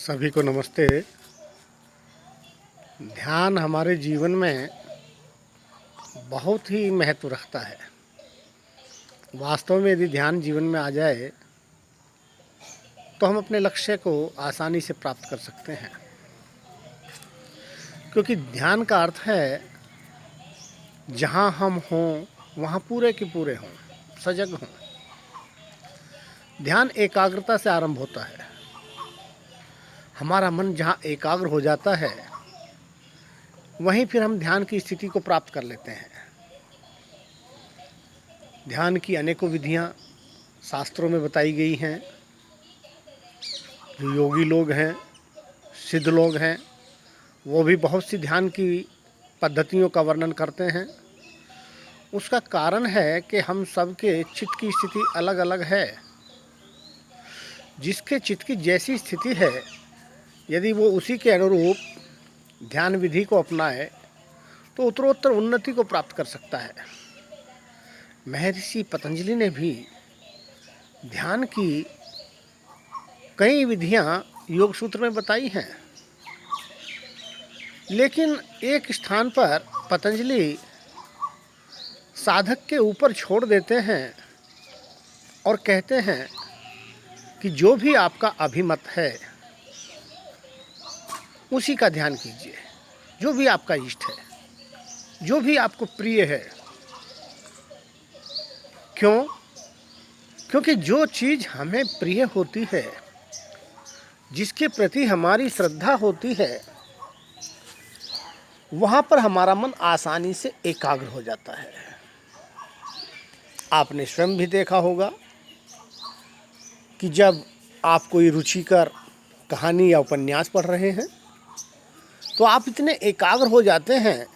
सभी को नमस्ते। ध्यान हमारे जीवन में बहुत ही महत्व रखता है। वास्तव में यदि ध्यान जीवन में आ जाए तो हम अपने लक्ष्य को आसानी से प्राप्त कर सकते हैं, क्योंकि ध्यान का अर्थ है जहाँ हम हों वहाँ पूरे के पूरे हों, सजग हों। ध्यान एकाग्रता से आरंभ होता है। हमारा मन जहाँ एकाग्र हो जाता है वहीं फिर हम ध्यान की स्थिति को प्राप्त कर लेते हैं। ध्यान की अनेकों विधियाँ शास्त्रों में बताई गई हैं। जो योगी लोग हैं, सिद्ध लोग हैं, वो भी बहुत सी ध्यान की पद्धतियों का वर्णन करते हैं। उसका कारण है कि हम सबके चित्त की स्थिति अलग अलग है। जिसके चित्त की जैसी स्थिति है, यदि वो उसी के अनुरूप ध्यान विधि को अपनाए तो उत्तरोत्तर उन्नति को प्राप्त कर सकता है। महर्षि पतंजलि ने भी ध्यान की कई विधियां योग सूत्र में बताई हैं, लेकिन एक स्थान पर पतंजलि साधक के ऊपर छोड़ देते हैं और कहते हैं कि जो भी आपका अभिमत है उसी का ध्यान कीजिए। जो भी आपका इष्ट है, जो भी आपको प्रिय है। क्यों? क्योंकि जो चीज़ हमें प्रिय होती है, जिसके प्रति हमारी श्रद्धा होती है, वहाँ पर हमारा मन आसानी से एकाग्र हो जाता है। आपने स्वयं भी देखा होगा कि जब आप कोई रुचिकर कहानी या उपन्यास पढ़ रहे हैं तो आप इतने एकाग्र हो जाते हैं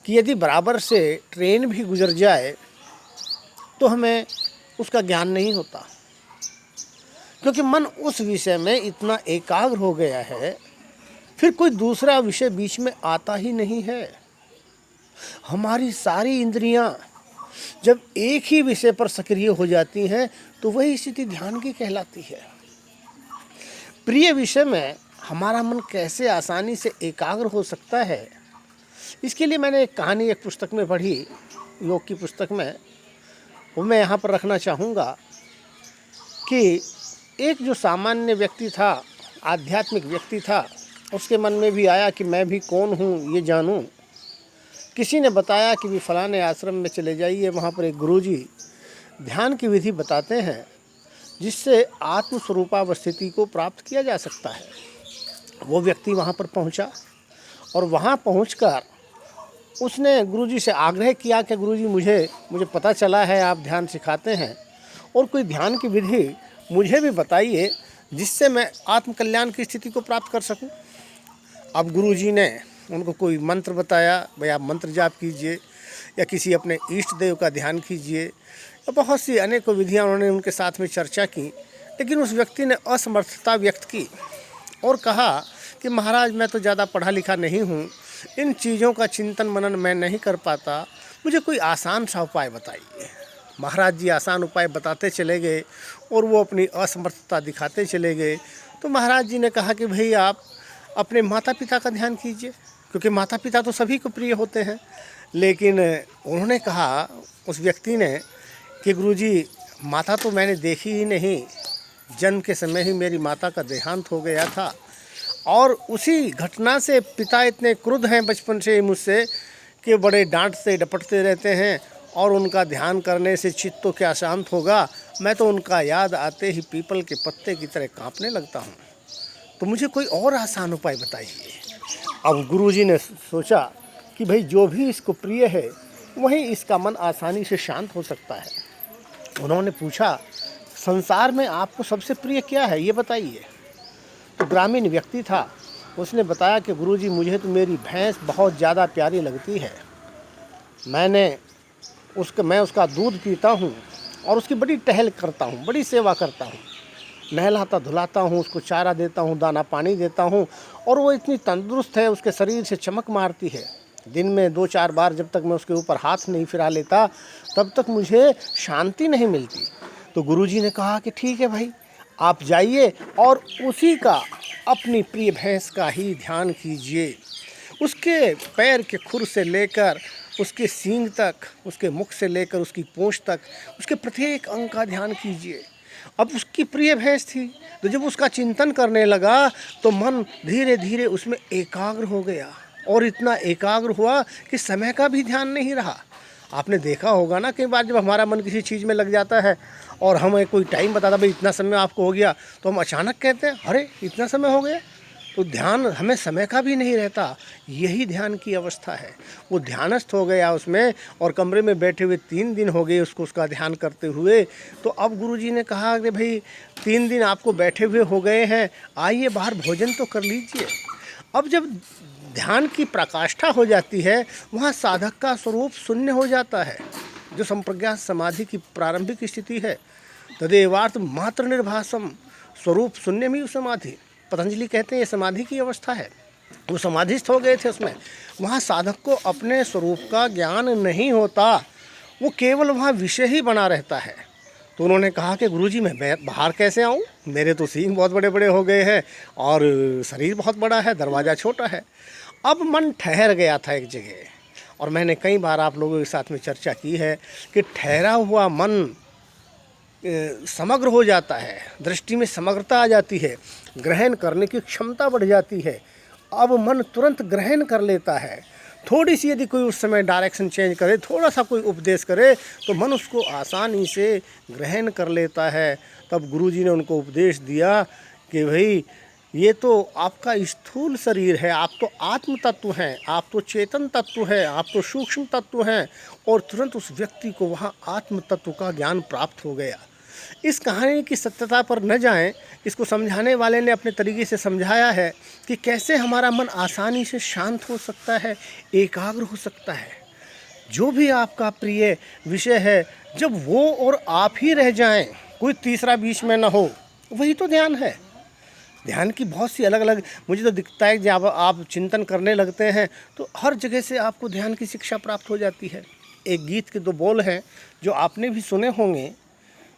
कि यदि बराबर से ट्रेन भी गुजर जाए तो हमें उसका ज्ञान नहीं होता, क्योंकि मन उस विषय में इतना एकाग्र हो गया है, फिर कोई दूसरा विषय बीच में आता ही नहीं है। हमारी सारी इंद्रियां जब एक ही विषय पर सक्रिय हो जाती हैं तो वही स्थिति ध्यान की कहलाती है। प्रिय विषय में हमारा मन कैसे आसानी से एकाग्र हो सकता है, इसके लिए मैंने एक कहानी एक पुस्तक में पढ़ी, योग की पुस्तक में। वो मैं यहाँ पर रखना चाहूँगा कि एक जो सामान्य व्यक्ति था, आध्यात्मिक व्यक्ति था, उसके मन में भी आया कि मैं भी कौन हूँ ये जानूँ। किसी ने बताया कि भी फलाने आश्रम में चले जाइए, वहाँ पर एक गुरुजी ध्यान की विधि बताते हैं जिससे आत्मस्वरूपावस्थिति को प्राप्त किया जा सकता है। वो व्यक्ति वहाँ पर पहुँचा और वहाँ पहुँचकर उसने गुरुजी से आग्रह किया कि गुरुजी मुझे पता चला है आप ध्यान सिखाते हैं, और कोई ध्यान की विधि मुझे भी बताइए जिससे मैं आत्मकल्याण की स्थिति को प्राप्त कर सकूं। अब गुरुजी ने उनको कोई मंत्र बताया, भाई आप मंत्र जाप कीजिए या किसी अपने इष्ट देव का ध्यान कीजिए, या बहुत सी अनेकों विधियां उन्होंने उनके साथ में चर्चा की। लेकिन उस व्यक्ति ने असमर्थता व्यक्त की और कहा कि महाराज मैं तो ज़्यादा पढ़ा लिखा नहीं हूँ, इन चीज़ों का चिंतन मनन मैं नहीं कर पाता, मुझे कोई आसान सा उपाय बताइए। महाराज जी आसान उपाय बताते चले गए और वो अपनी असमर्थता दिखाते चले गए। तो महाराज जी ने कहा कि भाई आप अपने माता पिता का ध्यान कीजिए, क्योंकि माता पिता तो सभी को प्रिय होते हैं। लेकिन उन्होंने कहा उस व्यक्ति ने कि गुरुजी माता तो मैंने देखी ही नहीं, जन्म के समय ही मेरी माता का देहांत हो गया था, और उसी घटना से पिता इतने क्रुद्ध हैं बचपन से ही मुझसे कि बड़े डांटते डपटते रहते हैं, और उनका ध्यान करने से चित्त तो क्या शांत होगा, मैं तो उनका याद आते ही पीपल के पत्ते की तरह कांपने लगता हूँ, तो मुझे कोई और आसान उपाय बताइए। अब गुरुजी ने सोचा कि भाई जो भी इसको प्रिय है वही इसका मन आसानी से शांत हो सकता है। उन्होंने पूछा संसार में आपको सबसे प्रिय क्या है ये बताइए। तो ग्रामीण व्यक्ति था, उसने बताया कि गुरुजी मुझे तो मेरी भैंस बहुत ज़्यादा प्यारी लगती है, मैं उसका दूध पीता हूँ और उसकी बड़ी टहल करता हूँ, बड़ी सेवा करता हूँ, नहलाता धुलाता हूँ, उसको चारा देता हूँ, दाना पानी देता हूँ, और वो इतनी तंदुरुस्त है, उसके शरीर से चमक मारती है। दिन में 2-4 बार जब तक मैं उसके ऊपर हाथ नहीं फिरा लेता तब तक मुझे शांति नहीं मिलती। तो गुरुजी ने कहा कि ठीक है भाई, आप जाइए और उसी का, अपनी प्रिय भैंस का ही ध्यान कीजिए। उसके पैर के खुर से लेकर उसके सींग तक, उसके मुख से लेकर उसकी पूंछ तक, उसके प्रत्येक अंग का ध्यान कीजिए। अब उसकी प्रिय भैंस थी, तो जब उसका चिंतन करने लगा तो मन धीरे धीरे उसमें एकाग्र हो गया, और इतना एकाग्र हुआ कि समय का भी ध्यान नहीं रहा। आपने देखा होगा ना, कई बार जब हमारा मन किसी चीज़ में लग जाता है और हमें कोई टाइम बताता, भाई इतना समय आपको हो गया, तो हम अचानक कहते हैं अरे इतना समय हो गया। तो ध्यान, हमें समय का भी नहीं रहता। यही ध्यान की अवस्था है। वो ध्यानस्थ हो गया उसमें, और कमरे में बैठे हुए 3 दिन हो गए उसको उसका ध्यान करते हुए। तो अब गुरुजी ने कहा कि भाई 3 दिन आपको बैठे हुए हो गए हैं, आइए बाहर भोजन तो कर लीजिए। अब जब ध्यान की प्रकाष्ठा हो जाती है, वहाँ साधक का स्वरूप शून्य हो जाता है। जो संप्रज्ञात समाधि की प्रारंभिक स्थिति है, तदेवार्थ मात्र निर्भासम स्वरूप शून्यमेव समाधि, पतंजलि कहते हैं ये समाधि की अवस्था है। वो समाधिस्थ हो गए थे उसमें। वहाँ साधक को अपने स्वरूप का ज्ञान नहीं होता, वो केवल वहाँ विषय ही बना रहता है। तो उन्होंने कहा कि गुरुजी मैं बाहर कैसे आऊँ, मेरे तो सींग बहुत बड़े बड़े हो गए हैं और शरीर बहुत बड़ा है, दरवाज़ा छोटा है। अब मन ठहर गया था एक जगह, और मैंने कई बार आप लोगों के साथ में चर्चा की है कि ठहरा हुआ मन समग्र हो जाता है, दृष्टि में समग्रता आ जाती है, ग्रहण करने की क्षमता बढ़ जाती है। अब मन तुरंत ग्रहण कर लेता है। थोड़ी सी यदि कोई उस समय डायरेक्शन चेंज करे, थोड़ा सा कोई उपदेश करे, तो मन उसको आसानी से ग्रहण कर लेता है। तब गुरुजी ने उनको उपदेश दिया कि भाई ये तो आपका स्थूल शरीर है, आप तो आत्म तत्व हैं, आप तो चेतन तत्व हैं, आप तो सूक्ष्म तत्व हैं। और तुरंत उस व्यक्ति को वहाँ आत्म तत्व का ज्ञान प्राप्त हो गया। इस कहानी की सत्यता पर न जाएं, इसको समझाने वाले ने अपने तरीके से समझाया है कि कैसे हमारा मन आसानी से शांत हो सकता है, एकाग्र हो सकता है। जो भी आपका प्रिय विषय है, जब वो और आप ही रह जाएं, कोई तीसरा बीच में ना हो, वही तो ध्यान है। ध्यान की बहुत सी अलग अलग, मुझे तो दिखता है कि जब आप चिंतन करने लगते हैं तो हर जगह से आपको ध्यान की शिक्षा प्राप्त हो जाती है। एक गीत के 2 बोल हैं जो आपने भी सुने होंगे,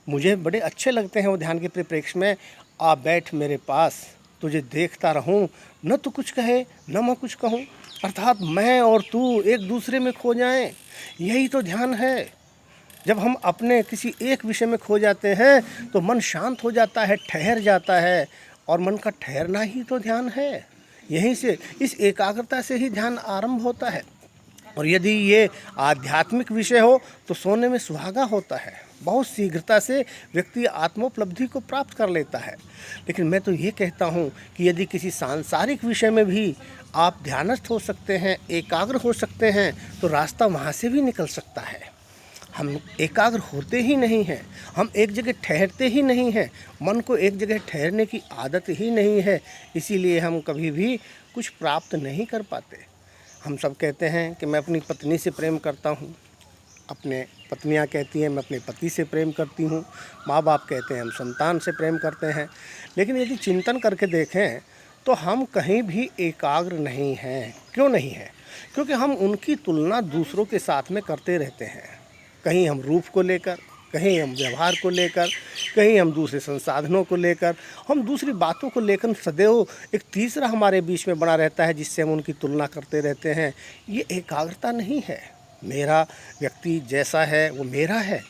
मुझे बड़े अच्छे लगते हैं वो ध्यान के परिप्रेक्ष्य में। आ बैठ मेरे पास, तुझे देखता रहूं, न तू कुछ कहे न मैं कुछ कहूं। अर्थात मैं और तू एक दूसरे में खो जाएं, यही तो ध्यान है। जब हम अपने किसी एक विषय में खो जाते हैं तो मन शांत हो जाता है, ठहर जाता है, और मन का ठहरना ही तो ध्यान है। यहीं से, इस एकाग्रता से ही ध्यान आरंभ होता है। और यदि ये आध्यात्मिक विषय हो तो सोने में सुहागा होता है। बहुत शीघ्रता से व्यक्ति आत्मोपलब्धि को प्राप्त कर लेता है। लेकिन मैं तो ये कहता हूँ कि यदि किसी सांसारिक विषय में भी आप ध्यानस्थ हो सकते हैं, एकाग्र हो सकते हैं, तो रास्ता वहाँ से भी निकल सकता है। हम एकाग्र होते ही नहीं हैं, हम एक जगह ठहरते ही नहीं हैं, मन को एक जगह ठहरने की आदत ही नहीं है। इसीलिए हम कभी भी कुछ प्राप्त नहीं कर पाते। हम सब कहते हैं कि मैं अपनी पत्नी से प्रेम करता हूँ, अपने पत्नियाँ कहती हैं मैं अपने पति से प्रेम करती हूँ, माँ बाप कहते हैं हम संतान से प्रेम करते हैं। लेकिन यदि चिंतन करके देखें तो हम कहीं भी एकाग्र नहीं हैं। क्यों नहीं है? क्योंकि हम उनकी तुलना दूसरों के साथ में करते रहते हैं। कहीं हम रूप को लेकर, कहीं हम व्यवहार को लेकर, कहीं हम दूसरे संसाधनों को लेकर, हम दूसरी बातों को लेकर सदैव एक तीसरा हमारे बीच में बना रहता है, जिससे हम उनकी तुलना करते रहते हैं। ये एकाग्रता नहीं है। मेरा व्यक्ति जैसा है वो मेरा है,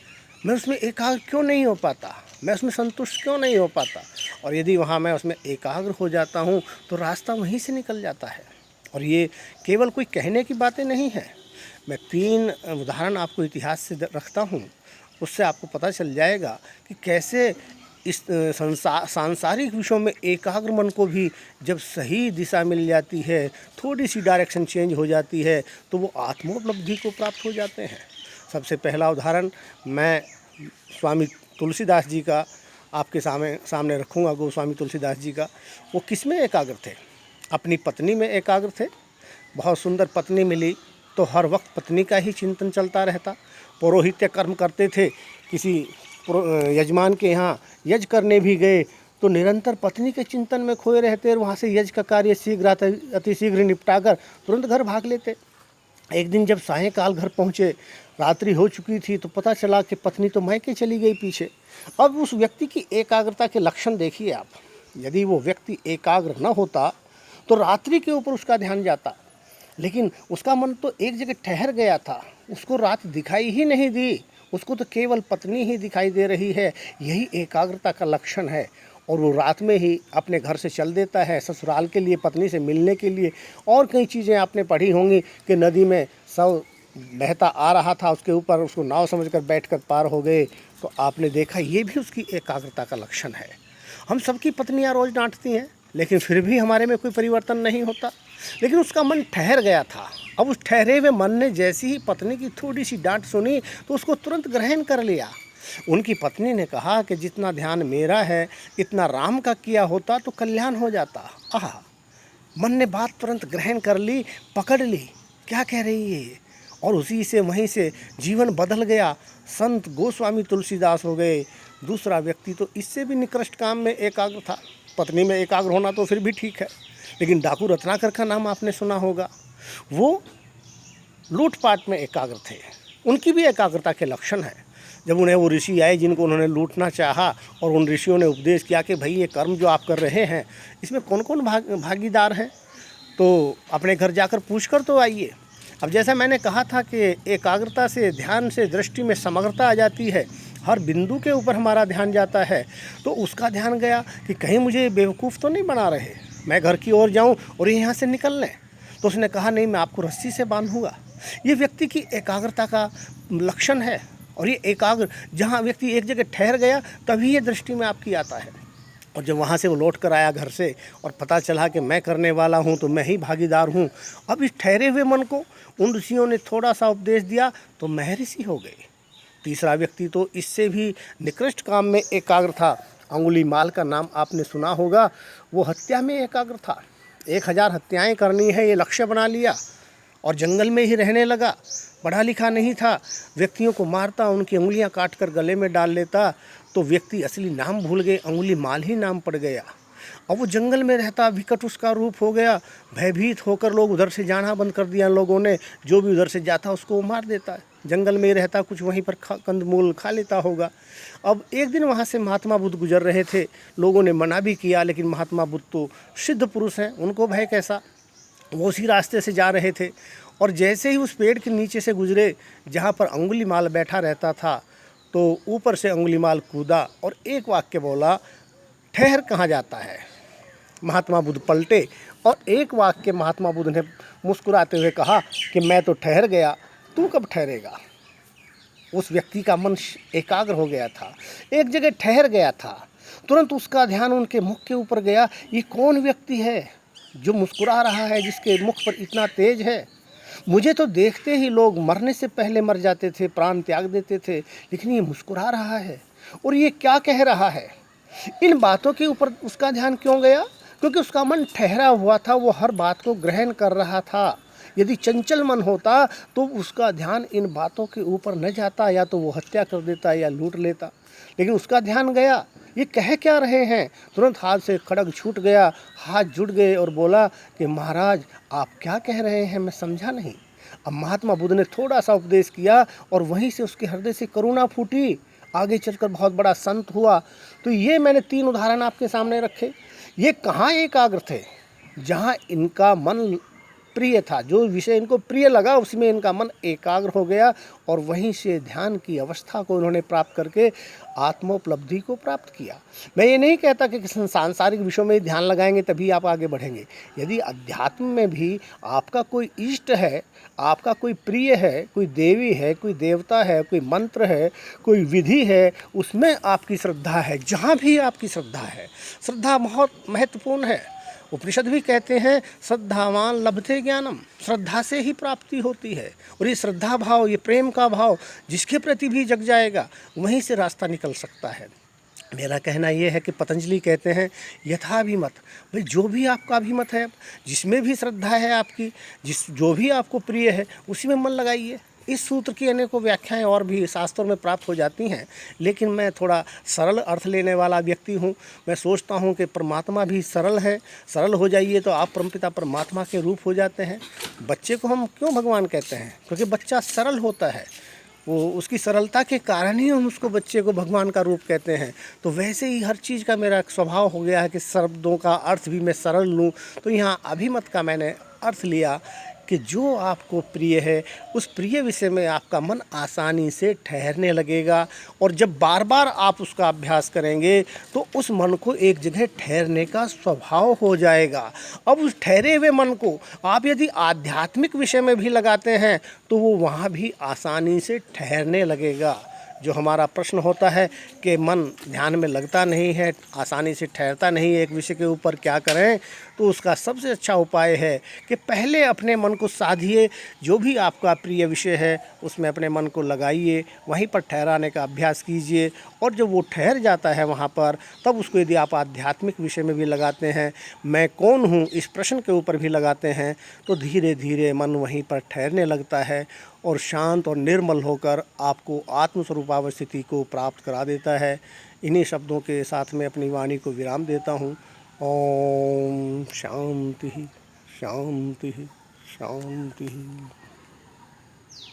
मैं उसमें एकाग्र क्यों नहीं हो पाता, मैं उसमें संतुष्ट क्यों नहीं हो पाता? और यदि वहाँ मैं उसमें एकाग्र हो जाता हूँ तो रास्ता वहीं से निकल जाता है। और ये केवल कोई कहने की बातें नहीं हैं। मैं 3 उदाहरण आपको इतिहास से रखता हूँ, उससे आपको पता चल जाएगा कि कैसे इस सांसारिक विषयों में एकाग्र मन को भी जब सही दिशा मिल जाती है, थोड़ी सी डायरेक्शन चेंज हो जाती है, तो वो आत्मोपलब्धि को प्राप्त हो जाते हैं। सबसे पहला उदाहरण मैं स्वामी तुलसीदास जी का आपके सामने रखूँगा। गोस्वामी तुलसीदास जी का, वो किस में एकाग्र थे? अपनी पत्नी में एकाग्र थे। बहुत सुंदर पत्नी मिली तो हर वक्त पत्नी का ही चिंतन चलता रहता। पौरोहित्य कर्म करते थे, किसी यजमान के यहाँ यज्ञ करने भी गए तो निरंतर पत्नी के चिंतन में खोए रहते और वहाँ से यज्ञ का कार्य अति शीघ्र निपटाकर तुरंत घर भाग लेते। एक दिन जब सायंकाल घर पहुँचे रात्रि हो चुकी थी तो पता चला कि पत्नी तो मायके चली गई पीछे। अब उस व्यक्ति की एकाग्रता के लक्षण देखिए आप। यदि वो व्यक्ति एकाग्र न होता तो रात्रि के ऊपर उसका ध्यान जाता, लेकिन उसका मन तो एक जगह ठहर गया था। उसको रात दिखाई ही नहीं दी, उसको तो केवल पत्नी ही दिखाई दे रही है। यही एकाग्रता का लक्षण है। और वो रात में ही अपने घर से चल देता है ससुराल के लिए, पत्नी से मिलने के लिए। और कई चीज़ें आपने पढ़ी होंगी कि नदी में सब बहता आ रहा था, उसके ऊपर उसको नाव समझकर बैठकर पार हो गए। तो आपने देखा ये भी उसकी एकाग्रता का लक्षण है। हम सबकी पत्नियां रोज़ डांटती हैं, लेकिन फिर भी हमारे में कोई परिवर्तन नहीं होता। लेकिन उसका मन ठहर गया था। अब उस ठहरे हुए मन ने जैसी ही पत्नी की थोड़ी सी डांट सुनी तो उसको तुरंत ग्रहण कर लिया। उनकी पत्नी ने कहा कि जितना ध्यान मेरा है इतना राम का किया होता तो कल्याण हो जाता। आह, मन ने बात तुरंत ग्रहण कर ली, पकड़ ली, क्या कह रही है ये। और उसी से वहीं से जीवन बदल गया। संत गोस्वामी तुलसीदास हो गए। दूसरा व्यक्ति तो इससे भी निकृष्ट काम में एकाग्र था। पत्नी में एकाग्र होना तो फिर भी ठीक है, लेकिन डाकू रत्नाकर का नाम आपने सुना होगा। वो लूटपाट में एकाग्र थे। उनकी भी एकाग्रता के लक्षण हैं। जब उन्हें वो ऋषि आए जिनको उन्होंने लूटना चाहा और उन ऋषियों ने उपदेश किया कि भाई ये कर्म जो आप कर रहे हैं इसमें कौन कौन भागीदार हैं, तो अपने घर जाकर पूछ कर तो आइए। अब जैसा मैंने कहा था कि एकाग्रता से, ध्यान से दृष्टि में समग्रता आ जाती है। हर बिंदु के ऊपर हमारा ध्यान जाता है। तो उसका ध्यान गया कि कहीं मुझे बेवकूफ़ तो नहीं बना रहे, मैं घर की ओर जाऊं और ये यहाँ से निकल लें। तो उसने कहा नहीं, मैं आपको रस्सी से बांधूंगा। ये व्यक्ति की एकाग्रता का लक्षण है। और ये एकाग्र, जहाँ व्यक्ति एक जगह ठहर गया तभी ये दृष्टि में आपकी आता है। और जब वहाँ से वो लौट कर आया घर से और पता चला कि मैं करने वाला हूँ तो मैं ही भागीदार हूँ, अब इस ठहरे हुए मन को उन ऋषियों ने थोड़ा सा उपदेश दिया तो महर्षि हो गए। तीसरा व्यक्ति तो इससे भी निकृष्ट काम में एकाग्र था। अंगुलीमाल का नाम आपने सुना होगा। वो हत्या में एकाग्र था। 1000 हत्याएं करनी है ये लक्ष्य बना लिया और जंगल में ही रहने लगा। पढ़ा लिखा नहीं था, व्यक्तियों को मारता, उनकी उंगलियां काट कर गले में डाल लेता। तो व्यक्ति असली नाम भूल गए, अंगुलीमाल ही नाम पड़ गया। अब वो जंगल में रहता, विकट उसका रूप हो गया। भयभीत होकर लोग उधर से जाना बंद कर दिया लोगों ने। जो भी उधर से जाता उसको वो मार देता है। जंगल में ही रहता, कुछ वहीं पर कंदमूल खा लेता होगा। अब एक दिन वहाँ से महात्मा बुद्ध गुजर रहे थे। लोगों ने मना भी किया, लेकिन महात्मा बुद्ध तो सिद्ध पुरुष हैं, उनको भय कैसा। वो उसी रास्ते से जा रहे थे और जैसे ही उस पेड़ के नीचे से गुजरे जहाँ पर अंगुलीमाल बैठा रहता था, तो ऊपर से अंगुलीमाल कूदा और एक वाक्य बोला, ठहर कहाँ जाता है। महात्मा बुद्ध पलटे और एक वाक्य महात्मा बुद्ध ने मुस्कुराते हुए कहा कि मैं तो ठहर गया, तू कब ठहरेगा। उस व्यक्ति का मन एकाग्र हो गया था, एक जगह ठहर गया था। तुरंत उसका ध्यान उनके मुख के ऊपर गया। ये कौन व्यक्ति है जो मुस्कुरा रहा है, जिसके मुख पर इतना तेज है। मुझे तो देखते ही लोग मरने से पहले मर जाते थे, प्राण त्याग देते थे, लेकिन ये मुस्कुरा रहा है और ये क्या कह रहा है। इन बातों के ऊपर उसका ध्यान क्यों गया? क्योंकि उसका मन ठहरा हुआ था, वो हर बात को ग्रहण कर रहा था। यदि चंचल मन होता तो उसका ध्यान इन बातों के ऊपर न जाता, या तो वो हत्या कर देता या लूट लेता। लेकिन उसका ध्यान गया, ये कह क्या रहे हैं। तुरंत हाथ से खड़ग छूट गया, हाथ जुड़ गए और बोला कि महाराज आप क्या कह रहे हैं, मैं समझा नहीं। अब महात्मा बुद्ध ने थोड़ा सा उपदेश किया और वहीं से उसके हृदय से करुणा फूटी। आगे चलकर बहुत बड़ा संत हुआ। तो ये मैंने 3 उदाहरण आपके सामने रखे। ये कहाँ एकाग्र थे? जहाँ इनका मन प्रिय था, जो विषय इनको प्रिय लगा उसमें इनका मन एकाग्र हो गया और वहीं से ध्यान की अवस्था को उन्होंने प्राप्त करके आत्मोपलब्धि को प्राप्त किया। मैं ये नहीं कहता कि सांसारिक विषयों में ध्यान लगाएंगे तभी आप आगे बढ़ेंगे। यदि अध्यात्म में भी आपका कोई इष्ट है, आपका कोई प्रिय है, कोई देवी है, कोई देवता है, कोई मंत्र है, कोई विधि है, उसमें आपकी श्रद्धा है, जहाँ भी आपकी श्रद्धा है, श्रद्धा बहुत महत्वपूर्ण है। उपनिषद भी कहते हैं श्रद्धावान लभते ज्ञानम, श्रद्धा से ही प्राप्ति होती है। और ये श्रद्धा भाव, ये प्रेम का भाव जिसके प्रति भी जग जाएगा वहीं से रास्ता निकल सकता है। मेरा कहना ये है कि पतंजलि कहते हैं यथाभिमत, भाई जो भी आपका अभिमत है, जिसमें भी श्रद्धा है आपकी, जो भी आपको प्रिय है उसी में मन लगाइए। इस सूत्र की अनेकों व्याख्याएं और भी शास्त्रों में प्राप्त हो जाती हैं, लेकिन मैं थोड़ा सरल अर्थ लेने वाला व्यक्ति हूँ। मैं सोचता हूँ कि परमात्मा भी सरल है, सरल हो जाइए तो आप परमपिता परमात्मा के रूप हो जाते हैं। बच्चे को हम क्यों भगवान कहते हैं? क्योंकि बच्चा सरल होता है। वो उसकी सरलता के कारण ही हम उसको बच्चे को भगवान का रूप कहते हैं। तो वैसे ही हर चीज़ का मेरा एक स्वभाव हो गया है कि शब्दों का अर्थ भी मैं सरल लूँ। तो यहाँ अभिमत का मैंने अर्थ लिया कि जो आपको प्रिय है उस प्रिय विषय में आपका मन आसानी से ठहरने लगेगा, और जब बार बार आप उसका अभ्यास करेंगे तो उस मन को एक जगह ठहरने का स्वभाव हो जाएगा। अब उस ठहरे हुए मन को आप यदि आध्यात्मिक विषय में भी लगाते हैं तो वो वहाँ भी आसानी से ठहरने लगेगा। जो हमारा प्रश्न होता है कि मन ध्यान में लगता नहीं है, आसानी से ठहरता नहीं है एक विषय के ऊपर, क्या करें? तो उसका सबसे अच्छा उपाय है कि पहले अपने मन को साधिए, जो भी आपका प्रिय विषय है उसमें अपने मन को लगाइए, वहीं पर ठहराने का अभ्यास कीजिए, और जब वो ठहर जाता है वहाँ पर, तब उसको यदि आप आध्यात्मिक विषय में भी लगाते हैं, मैं कौन हूँ इस प्रश्न के ऊपर भी लगाते हैं, तो धीरे धीरे मन वहीं पर ठहरने लगता है और शांत और निर्मल होकर आपको आत्मस्वरूपावस्थिति स्थिति को प्राप्त करा देता है। इन्हीं शब्दों के साथ में अपनी वाणी को विराम देता हूँ। ओम शांति शांति शांति।